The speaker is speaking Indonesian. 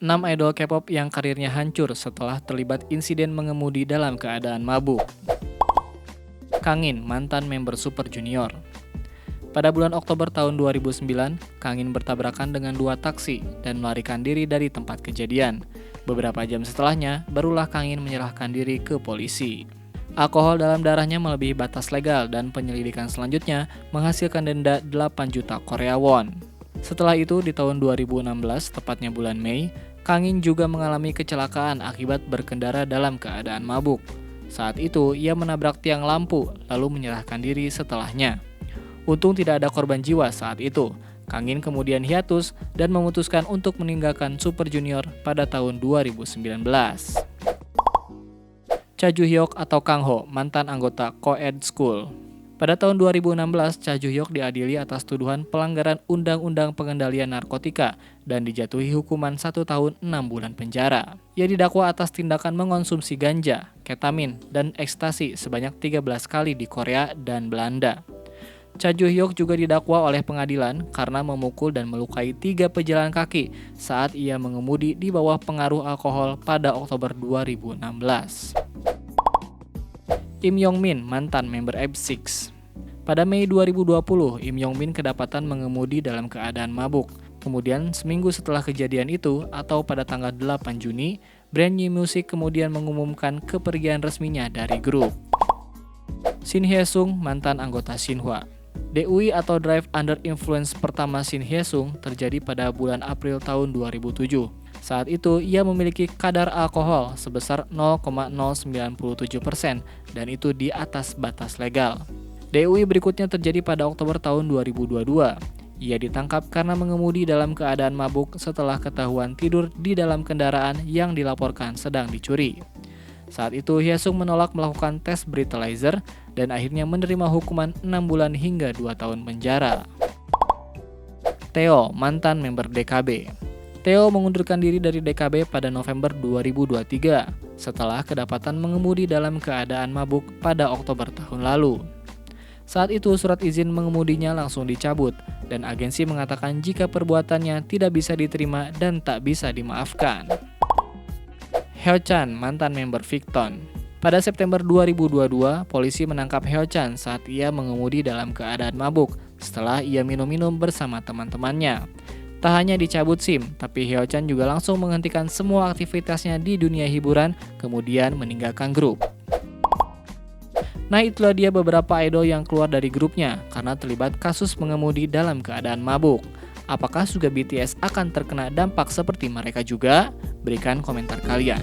6 idol K-pop yang karirnya hancur setelah terlibat insiden mengemudi dalam keadaan mabuk. Kangin, mantan member Super Junior. Pada bulan Oktober tahun 2009, Kangin bertabrakan dengan 2 taksi dan melarikan diri dari tempat kejadian. Beberapa jam setelahnya, barulah Kangin menyerahkan diri ke polisi. Alkohol dalam darahnya melebihi batas legal dan penyelidikan selanjutnya menghasilkan denda 8 juta Korea won. Setelah itu, di tahun 2016, tepatnya bulan Mei, Kangin juga mengalami kecelakaan akibat berkendara dalam keadaan mabuk. Saat itu, ia menabrak tiang lampu, lalu menyerahkan diri setelahnya. Untung tidak ada korban jiwa saat itu. Kangin kemudian hiatus dan memutuskan untuk meninggalkan Super Junior pada tahun 2019. Cha Ju-hyuk atau Kang Ho, mantan anggota Co-ed School. Pada tahun 2016, Cha Ju-hyuk diadili atas tuduhan pelanggaran Undang-Undang Pengendalian Narkotika dan dijatuhi hukuman 1 tahun 6 bulan penjara. Ia didakwa atas tindakan mengonsumsi ganja, ketamin, dan ekstasi sebanyak 13 kali di Korea dan Belanda. Cha Ju-hyuk juga didakwa oleh pengadilan karena memukul dan melukai 3 pejalan kaki saat ia mengemudi di bawah pengaruh alkohol pada Oktober 2016. Im Yong Min, mantan member AB6. Pada Mei 2020, Im Yong Min kedapatan mengemudi dalam keadaan mabuk. Kemudian, seminggu setelah kejadian itu, atau pada tanggal 8 Juni, brand New Music kemudian mengumumkan kepergian resminya dari grup. Shin Hye-sung, mantan anggota Shinhwa. DUI atau Drive Under Influence pertama Shin Hye-sung terjadi pada bulan April tahun 2007. Saat itu, ia memiliki kadar alkohol sebesar 0,097% dan itu di atas batas legal. DUI berikutnya terjadi pada Oktober tahun 2022. Ia ditangkap karena mengemudi dalam keadaan mabuk setelah ketahuan tidur di dalam kendaraan yang dilaporkan sedang dicuri. Saat itu, Hye-sung menolak melakukan tes breathalyzer dan akhirnya menerima hukuman 6 bulan hingga 2 tahun penjara. Theo, mantan member DKB. Theo mengundurkan diri dari DKB pada November 2023 setelah kedapatan mengemudi dalam keadaan mabuk pada Oktober tahun lalu. Saat itu surat izin mengemudinya langsung dicabut dan agensi mengatakan jika perbuatannya tidak bisa diterima dan tak bisa dimaafkan. Hyo-chan, mantan member Victon. Pada September 2022, polisi menangkap Hyo-chan saat ia mengemudi dalam keadaan mabuk setelah ia minum-minum bersama teman-temannya. Tak hanya dicabut SIM, tapi Hyo-chan juga langsung menghentikan semua aktivitasnya di dunia hiburan, kemudian meninggalkan grup. Nah, itulah dia beberapa idol yang keluar dari grupnya karena terlibat kasus mengemudi dalam keadaan mabuk. Apakah juga BTS akan terkena dampak seperti mereka juga? Berikan komentar kalian.